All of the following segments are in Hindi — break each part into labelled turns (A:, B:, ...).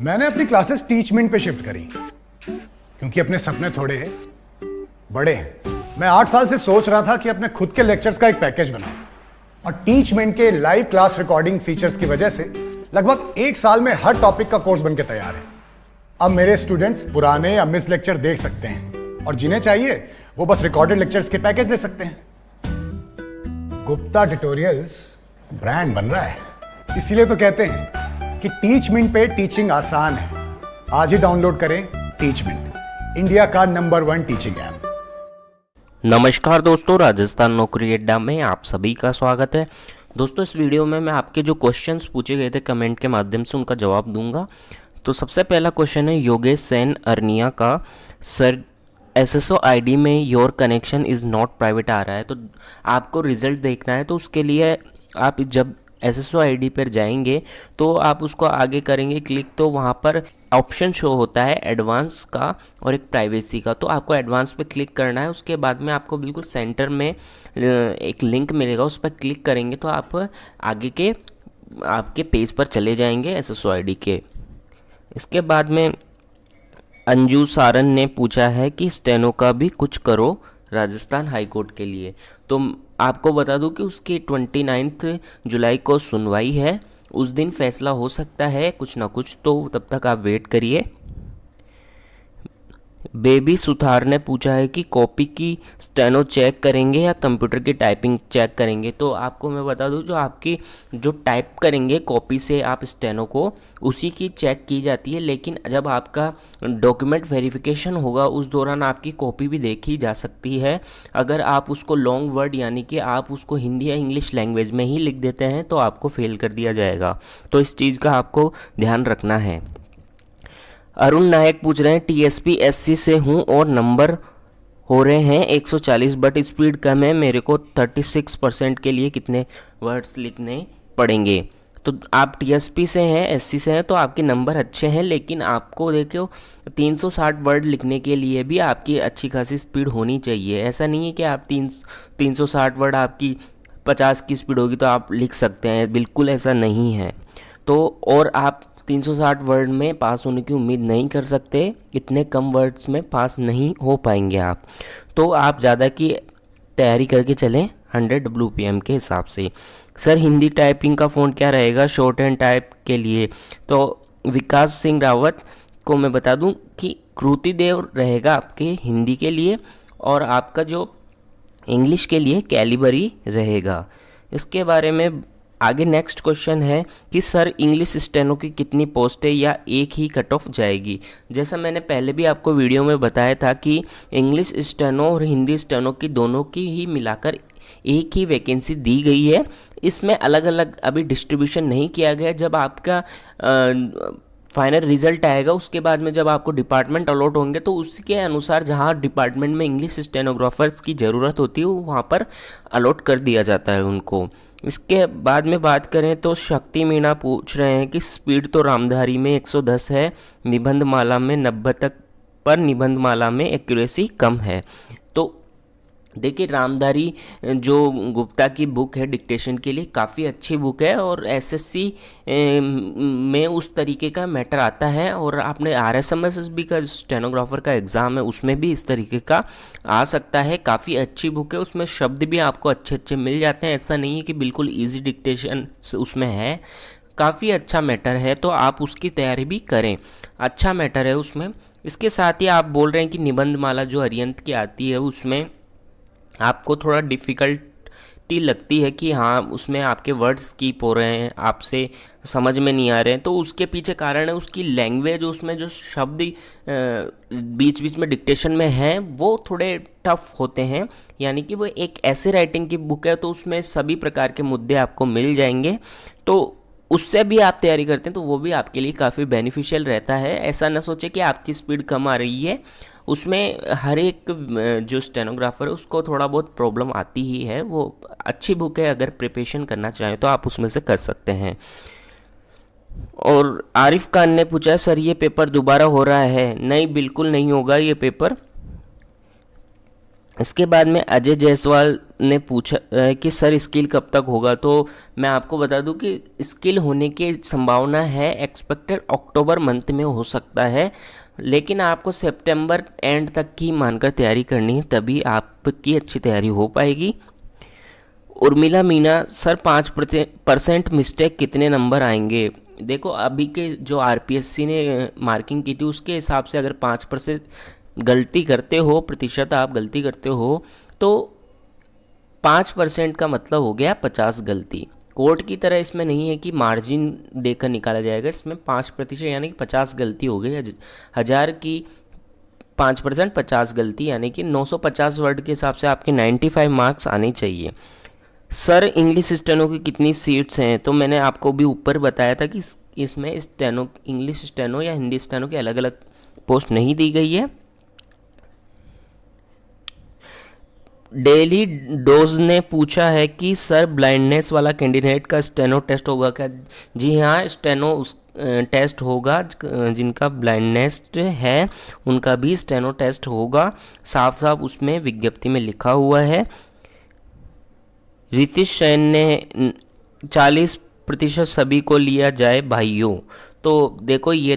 A: मैंने अपनी क्लासेस टीचमेंट पे शिफ्ट करी क्योंकि अपने सपने थोड़े बड़े हैं। मैं 8 साल से सोच रहा था कि अपने खुद के लेक्चर्स का एक पैकेज बनाऊं और टीचमेंट के लाइव क्लास रिकॉर्डिंग फीचर्स की वजह से लगभग 1 साल में हर टॉपिक का कोर्स बनके तैयार है। अब मेरे स्टूडेंट्स पुराने या मिस लेक्चर देख सकते हैं और जिन्हें चाहिए वो बस रिकॉर्डेड लेक्चर्स के पैकेज ले सकते हैं। गुप्ता ट्यूटोरियल्स ब्रांड बन रहा है, इसीलिए तो कहते हैं कि टीचमेंट पे टीचिंग आसान है। आज ही डाउनलोड करें टीचमेंट, इंडिया का नंबर 1 टीचिंग ऐप।
B: नमस्कार दोस्तों, राजस्थान नौकरी अड्डा में आप सभी का स्वागत है। दोस्तों, इस वीडियो में मैं आपके जो क्वेश्चंस पूछे गए थे कमेंट के माध्यम से उनका जवाब दूंगा। तो सबसे पहला क्वेश्चन है योगेश सेन अरनिया का, सर एसएसओ आईडी में your connection is not private आ रहा है। तो आपको रिजल्ट देखना है, तो उसके लिए आप जब एसएसओ आईडी पर जाएंगे तो आप उसको आगे करेंगे क्लिक, तो वहाँ पर ऑप्शन शो होता है एडवांस का और एक प्राइवेसी का। तो आपको एडवांस पे क्लिक करना है। उसके बाद में आपको बिल्कुल सेंटर में एक लिंक मिलेगा, उस पर क्लिक करेंगे तो आप आगे के आपके पेज पर चले जाएंगे एसएसओ आईडी के। इसके बाद में अंजू सारन ने पूछा है कि स्टेनो का भी कुछ करो राजस्थान हाई कोर्ट के लिए। तो आपको बता दूं कि उसकी 29 जुलाई को सुनवाई है, उस दिन फैसला हो सकता है कुछ ना कुछ, तो तब तक आप वेट करिए। बेबी सुथार ने पूछा है कि कॉपी की स्टेनो चेक करेंगे या कंप्यूटर की टाइपिंग चेक करेंगे। तो आपको मैं बता दूं, जो आपकी जो टाइप करेंगे कॉपी से आप स्टेनो को, उसी की चेक की जाती है। लेकिन जब आपका डॉक्यूमेंट वेरिफिकेशन होगा उस दौरान आपकी कॉपी भी देखी जा सकती है। अगर आप उसको लॉन्ग वर्ड यानी कि आप उसको हिंदी या इंग्लिश लैंग्वेज में ही लिख देते हैं तो आपको फेल कर दिया जाएगा। तो इस चीज़ का आपको ध्यान रखना है। अरुण नायक पूछ रहे हैं टीएसपी एससी से हूँ और नंबर हो रहे हैं 140 बट स्पीड कम है, मेरे को 36% के लिए कितने वर्ड्स लिखने पड़ेंगे। तो आप टीएसपी से हैं, एससी से हैं, तो आपके नंबर अच्छे हैं, लेकिन आपको देखो 360 वर्ड लिखने के लिए भी आपकी अच्छी खासी स्पीड होनी चाहिए। ऐसा नहीं है कि आप 360 वर्ड आपकी 50 की स्पीड होगी तो आप लिख सकते हैं, बिल्कुल ऐसा नहीं है। तो और आप 360 वर्ड में पास होने की उम्मीद नहीं कर सकते, इतने कम वर्ड्स में पास नहीं हो पाएंगे आप। तो आप ज़्यादा की तैयारी करके चलें 100 WPM के हिसाब से। सर हिंदी टाइपिंग का फ़ॉन्ट क्या रहेगा शॉर्ट हैंड टाइप के लिए? तो विकास सिंह रावत को मैं बता दूं कि कृति देव रहेगा आपके हिंदी के लिए, और आपका जो इंग्लिश के लिए कैलिबरी रहेगा। इसके बारे में आगे नेक्स्ट क्वेश्चन है कि सर इंग्लिश स्टेनो की कितनी पोस्ट है या एक ही कट ऑफ जाएगी? जैसा मैंने पहले भी आपको वीडियो में बताया था कि इंग्लिश स्टेनो और हिंदी स्टेनो की दोनों की ही मिलाकर एक ही वैकेंसी दी गई है। इसमें अलग अलग अभी डिस्ट्रीब्यूशन नहीं किया गया। जब आपका फाइनल रिजल्ट आएगा उसके बाद में जब आपको डिपार्टमेंट अलॉट होंगे तो उसके अनुसार जहाँ डिपार्टमेंट में इंग्लिश स्टेनोग्राफर्स की ज़रूरत होती है वहाँ पर अलॉट कर दिया जाता है उनको। इसके बाद में बात करें तो शक्ति मीणा पूछ रहे हैं कि स्पीड तो रामधारी में 110 है, निबंधमाला में 90 तक, पर निबंधमाला में एक्यूरेसी कम है। तो देखिए, रामधारी जो गुप्ता की बुक है डिक्टेशन के लिए काफ़ी अच्छी बुक है, और एसएससी में उस तरीके का मैटर आता है, और आपने आरएसएमएसएसबी का स्टेनोग्राफर का एग्ज़ाम है उसमें भी इस तरीके का आ सकता है। काफ़ी अच्छी बुक है, उसमें शब्द भी आपको अच्छे अच्छे मिल जाते हैं। ऐसा नहीं है कि बिल्कुल ईजी डिक्टेशन उसमें है, काफ़ी अच्छा मैटर है, तो आप उसकी तैयारी भी करें, अच्छा मैटर है उसमें। इसके साथ ही आप बोल रहे हैं कि निबंधमाला जो अरिहंत की आती है उसमें आपको थोड़ा डिफ़िकल्टी लगती है कि हाँ उसमें आपके वर्ड्स स्किप हो रहे हैं, आपसे समझ में नहीं आ रहे हैं। तो उसके पीछे कारण है उसकी लैंग्वेज, उसमें जो शब्द बीच बीच में डिक्टेशन में हैं वो थोड़े टफ होते हैं। यानी कि वो एक ऐसे राइटिंग की बुक है तो उसमें सभी प्रकार के मुद्दे आपको मिल जाएंगे। तो उससे भी आप तैयारी करते हैं तो वो भी आपके लिए काफ़ी बेनिफिशियल रहता है। ऐसा ना सोचे कि आपकी स्पीड कम आ रही है, उसमें हर एक जो स्टेनोग्राफर है उसको थोड़ा बहुत प्रॉब्लम आती ही है। वो अच्छी बुक है, अगर प्रिपरेशन करना चाहें तो आप उसमें से कर सकते हैं। और आरिफ खान ने पूछा सर ये पेपर दोबारा हो रहा है? नहीं, बिल्कुल नहीं होगा ये पेपर। इसके बाद में अजय जायसवाल ने पूछा कि सर स्किल कब तक होगा। तो मैं आपको बता दूं कि स्किल होने की संभावना है, एक्सपेक्टेड अक्टूबर मंथ में हो सकता है, लेकिन आपको सितंबर एंड तक की मानकर तैयारी करनी है, तभी आपकी अच्छी तैयारी हो पाएगी। उर्मिला मीना, सर 5% मिस्टेक कितने नंबर आएंगे। देखो अभी के जो आरपीएससी ने मार्किंग की थी उसके हिसाब से अगर 5% गलती करते हो, प्रतिशत आप गलती करते हो, तो 5% का मतलब हो गया 50 गलती। कोर्ट की तरह इसमें नहीं है कि मार्जिन देकर निकाला जाएगा, इसमें 5% यानी कि 50 गलती हो गई। 1000 की 5% 50 गलती यानी कि 950 वर्ड के हिसाब से आपके 95 मार्क्स आने चाहिए। सर इंग्लिश स्टेनो की कितनी सीट्स हैं। तो मैंने आपको भी ऊपर बताया था कि इसमें स्टेनो, इंग्लिश स्टेनो या हिंदी स्टेनो की अलग अलग पोस्ट नहीं दी गई है। डेली डोज ने पूछा है कि सर ब्लाइंडनेस वाला कैंडिडेट का स्टेनो टेस्ट होगा क्या। जी हाँ, स्टेनो उस टेस्ट होगा, जिनका ब्लाइंडनेस है उनका भी स्टेनो टेस्ट होगा, साफ साफ उसमें विज्ञप्ति में लिखा हुआ है। रितिश सैन ने 40% सभी को लिया जाए भाइयों। तो देखो ये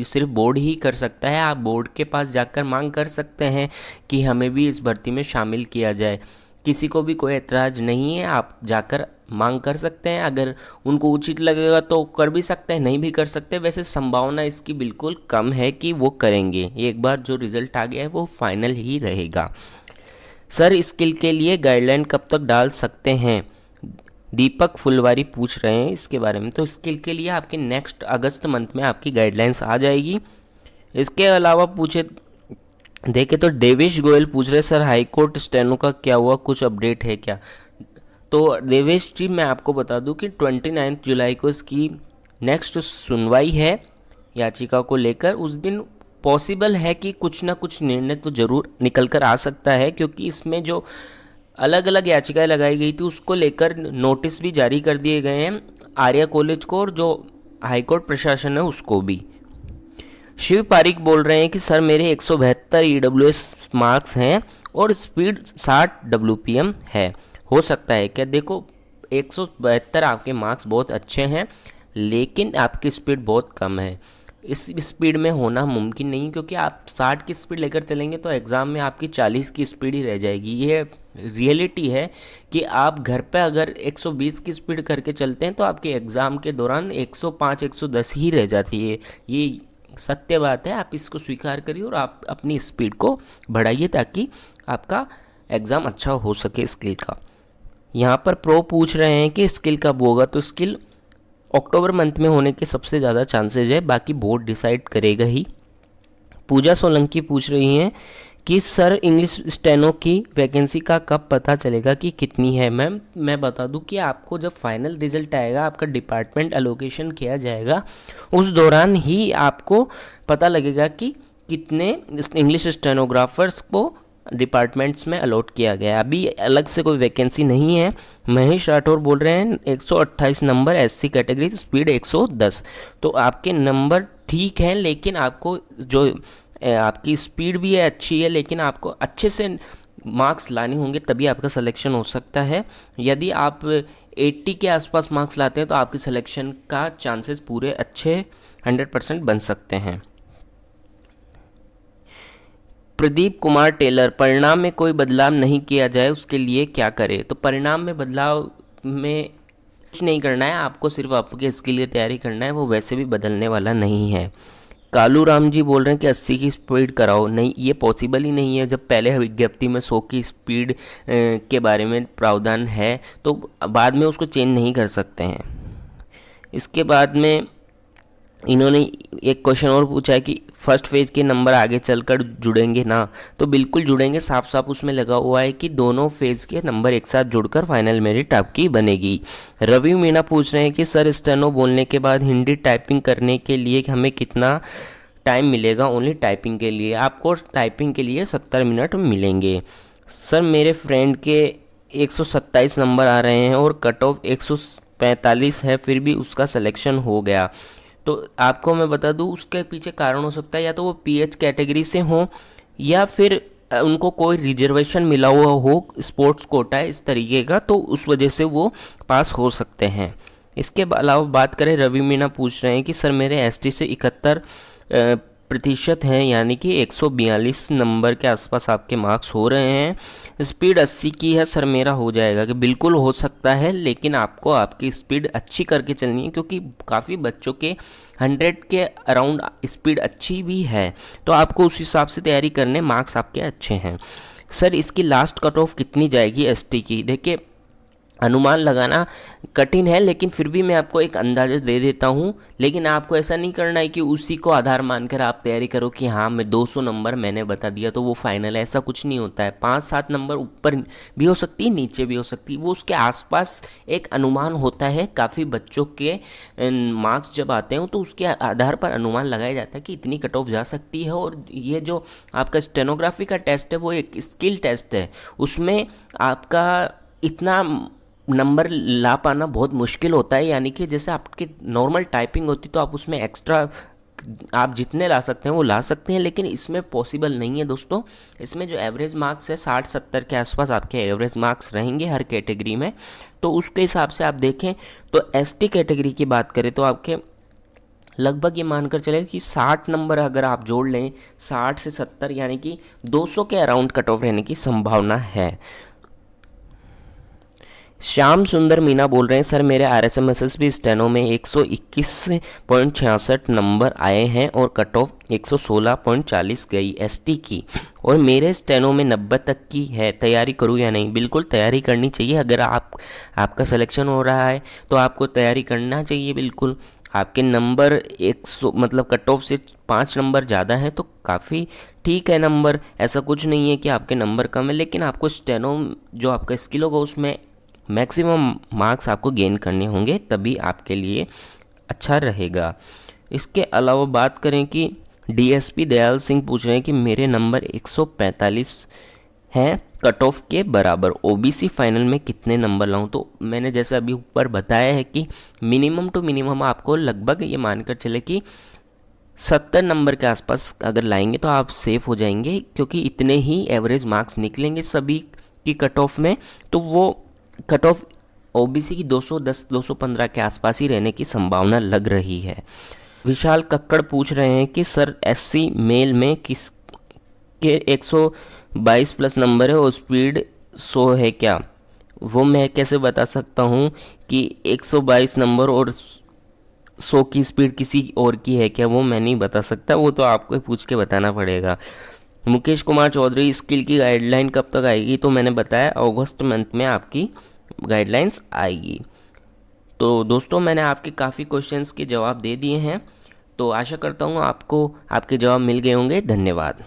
B: सिर्फ बोर्ड ही कर सकता है, आप बोर्ड के पास जाकर मांग कर सकते हैं कि हमें भी इस भर्ती में शामिल किया जाए। किसी को भी कोई एतराज़ नहीं है, आप जाकर मांग कर सकते हैं, अगर उनको उचित लगेगा तो कर भी सकते हैं, नहीं भी कर सकते। वैसे संभावना इसकी बिल्कुल कम है कि वो करेंगे, एक बार जो रिज़ल्ट आ गया है वो फाइनल ही रहेगा। सर स्किल के लिए गाइडलाइन कब तक डाल सकते हैं, दीपक फुलवारी पूछ रहे हैं इसके बारे में। तो स्किल के लिए आपके नेक्स्ट अगस्त मंथ में आपकी गाइडलाइंस आ जाएगी। इसके अलावा पूछे देखे तो देवेश गोयल पूछ रहे सर हाई कोर्ट स्टेनो का क्या हुआ, कुछ अपडेट है क्या। तो देवेश जी मैं आपको बता दूं कि 29 जुलाई को इसकी नेक्स्ट सुनवाई है याचिका को लेकर। उस दिन पॉसिबल है कि कुछ ना कुछ निर्णय तो ज़रूर निकल कर आ सकता है, क्योंकि इसमें जो अलग अलग याचिकाएं लगाई गई थी उसको लेकर नोटिस भी जारी कर दिए गए हैं आर्या कॉलेज को, और जो हाईकोर्ट प्रशासन है उसको भी। शिव पारिक बोल रहे हैं कि सर मेरे 172 ईडब्ल्यूएस मार्क्स हैं और स्पीड 60 डब्ल्यूपीएम है, हो सकता है क्या। देखो 172 आपके मार्क्स बहुत अच्छे हैं, लेकिन आपकी स्पीड बहुत कम है। इस स्पीड में होना मुमकिन नहीं, क्योंकि आप 60 की स्पीड लेकर चलेंगे तो एग्ज़ाम में आपकी 40 की स्पीड ही रह जाएगी। ये रियलिटी है कि आप घर पे अगर 120 की स्पीड करके चलते हैं तो आपके एग्ज़ाम के दौरान 105 110 ही रह जाती है। ये सत्य बात है, आप इसको स्वीकार करिए और आप अपनी स्पीड को बढ़ाइए ताकि आपका एग्ज़ाम अच्छा हो सके स्किल का। यहाँ पर प्रो पूछ रहे हैं कि स्किल कब होगा। तो स्किल अक्टूबर मंथ में होने के सबसे ज़्यादा चांसेज है, बाकी बोर्ड डिसाइड करेगा ही। पूजा सोलंकी पूछ रही हैं कि सर इंग्लिश स्टेनो की वैकेंसी का कब पता चलेगा कि कितनी है। मैम मैं बता दूं कि आपको जब फाइनल रिजल्ट आएगा, आपका डिपार्टमेंट एलोकेशन किया जाएगा, उस दौरान ही आपको पता लगेगा कि कितने इंग्लिश स्टेनोग्राफर्स को डिपार्टमेंट्स में अलॉट किया गया है। अभी अलग से कोई वैकेंसी नहीं है। महेश राठौर बोल रहे हैं 128 नंबर एससी कैटेगरी, स्पीड 110। तो आपके नंबर ठीक हैं, लेकिन आपको जो आपकी स्पीड भी है अच्छी है, लेकिन आपको अच्छे से मार्क्स लाने होंगे तभी आपका सिलेक्शन हो सकता है। यदि आप 80 के आसपास मार्क्स लाते हैं तो आपकी सिलेक्शन का चांसेस पूरे अच्छे 100% बन सकते हैं। प्रदीप कुमार टेलर, परिणाम में कोई बदलाव नहीं किया जाए उसके लिए क्या करे। तो परिणाम में बदलाव में कुछ नहीं करना है, आपको सिर्फ आपके इसके लिए तैयारी करना है, वो वैसे भी बदलने वाला नहीं है। कालू राम जी बोल रहे हैं कि 80 की स्पीड कराओ। नहीं, ये पॉसिबल ही नहीं है। जब पहले विज्ञप्ति में 100 की स्पीड के बारे में प्रावधान है तो बाद में उसको चेंज नहीं कर सकते हैं। इसके बाद में इन्होंने एक क्वेश्चन और पूछा है कि फर्स्ट फेज के नंबर आगे चलकर जुड़ेंगे ना। तो बिल्कुल जुड़ेंगे, साफ साफ उसमें लगा हुआ है कि दोनों फेज के नंबर एक साथ जुड़कर फाइनल मेरिट आपकी बनेगी। रवि मीना पूछ रहे हैं कि सर स्टेनो बोलने के बाद हिंदी टाइपिंग करने के लिए हमें कितना टाइम मिलेगा। ओनली टाइपिंग के लिए आपको टाइपिंग के लिए 70 मिनट मिलेंगे। सर मेरे फ्रेंड के 127 नंबर आ रहे हैं और कट ऑफ 145 है, फिर भी उसका सिलेक्शन हो गया। तो आपको मैं बता दूं उसके पीछे कारण हो सकता है या तो वो पीएच कैटेगरी से हो या फिर उनको कोई रिजर्वेशन मिला हुआ हो स्पोर्ट्स कोटा इस तरीके का, तो उस वजह से वो पास हो सकते हैं। इसके अलावा बात करें, रवि मीना पूछ रहे हैं कि सर मेरे एसटी से 71 प्रतिशत हैं, यानी कि 142 नंबर के आसपास आपके मार्क्स हो रहे हैं। स्पीड 80 की है सर, मेरा हो जाएगा? कि बिल्कुल हो सकता है, लेकिन आपको आपकी स्पीड अच्छी करके चलनी है, क्योंकि काफ़ी बच्चों के 100 के अराउंड स्पीड अच्छी भी है, तो आपको उस हिसाब से तैयारी करने, मार्क्स आपके अच्छे हैं। सर इसकी लास्ट कट ऑफ कितनी जाएगी एसटी की? देखिए, अनुमान लगाना कठिन है, लेकिन फिर भी मैं आपको एक अंदाज़ा दे देता हूँ। लेकिन आपको ऐसा नहीं करना है कि उसी को आधार मानकर आप तैयारी करो कि हाँ मैं 200 नंबर मैंने बता दिया तो वो फाइनल है, ऐसा कुछ नहीं होता है। 5-7 नंबर ऊपर भी हो सकती है, नीचे भी हो सकती है, वो उसके आसपास एक अनुमान होता है। काफ़ी बच्चों के मार्क्स जब आते हैं तो उसके आधार पर अनुमान लगाया जाता है कि इतनी कट ऑफ जा सकती है। और ये जो आपका स्टेनोग्राफी का टेस्ट है वो एक स्किल टेस्ट है, उसमें आपका इतना नंबर ला पाना बहुत मुश्किल होता है। यानी कि जैसे आपकी नॉर्मल टाइपिंग होती तो आप उसमें एक्स्ट्रा आप जितने ला सकते हैं वो ला सकते हैं, लेकिन इसमें पॉसिबल नहीं है दोस्तों। इसमें जो एवरेज मार्क्स है 60-70 के आसपास आपके एवरेज मार्क्स रहेंगे हर कैटेगरी में। तो उसके हिसाब से आप देखें तो एसटी कैटेगरी की बात करें तो आपके लगभग ये मानकर चले कि 60 नंबर अगर आप जोड़ लें, 60 से 70 यानी कि 200 के अराउंड कट ऑफ रहने की संभावना है। श्याम सुंदर मीना बोल रहे हैं सर मेरे RSMSSB स्टेनो में 121.66 नंबर आए हैं और कट ऑफ 116.40 गई एसटी की, और मेरे स्टेनो में 90 तक की है, तैयारी करूँ या नहीं? बिल्कुल तैयारी करनी चाहिए। अगर आपका सिलेक्शन हो रहा है तो आपको तैयारी करना चाहिए बिल्कुल। आपके नंबर 100 मतलब कट ऑफ से 5 नंबर ज़्यादा हैं तो काफ़ी ठीक है नंबर, ऐसा कुछ नहीं है कि आपके नंबर कम है, लेकिन आपको स्टेनो जो आपका स्किल होगा उसमें मैक्सिमम मार्क्स आपको गेन करने होंगे, तभी आपके लिए अच्छा रहेगा। इसके अलावा बात करें कि डीएसपी दयाल सिंह पूछ रहे हैं कि मेरे नंबर 145 हैं कट ऑफ के बराबर, ओबीसी फाइनल में कितने नंबर लाऊं? तो मैंने जैसे अभी ऊपर बताया है कि मिनिमम टू मिनिमम आपको लगभग ये मानकर चले कि 70 नंबर के आसपास अगर लाएंगे तो आप सेफ हो जाएंगे, क्योंकि इतने ही एवरेज मार्क्स निकलेंगे सभी की कट ऑफ में। तो वो कट ऑफ ओबीसी की 210-215 के आसपास ही रहने की संभावना लग रही है। विशाल कक्कड़ पूछ रहे हैं कि सर एससी मेल में किस के 122 प्लस नंबर है और स्पीड 100 है क्या? वो मैं कैसे बता सकता हूँ कि 122 नंबर और 100 की स्पीड किसी और की है क्या? वो मैं नहीं बता सकता, वो तो आपको पूछ के बताना पड़ेगा। मुकेश कुमार चौधरी स्किल की गाइडलाइन कब तक आएगी? तो मैंने बताया अगस्त मंथ में आपकी गाइडलाइंस आएगी। तो दोस्तों मैंने आपके काफ़ी क्वेश्चंस के जवाब दे दिए हैं, तो आशा करता हूँ आपको आपके जवाब मिल गए होंगे। धन्यवाद।